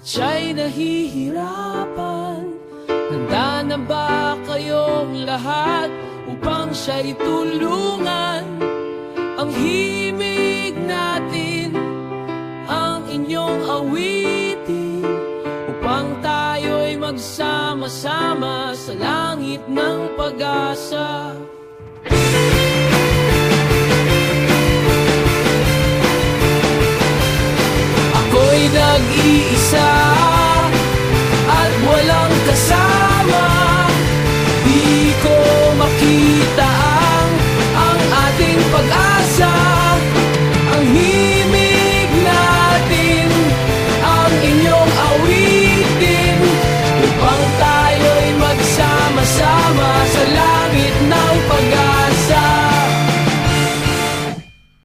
siya'y nahihirapan. Handa na ba kayong lahat upang siya'y tulungan? Ang himig natin, ang inyong awitin, upang tayo'y magsama-sama sa langit ng pag-asa. Ako'y nag-iisa,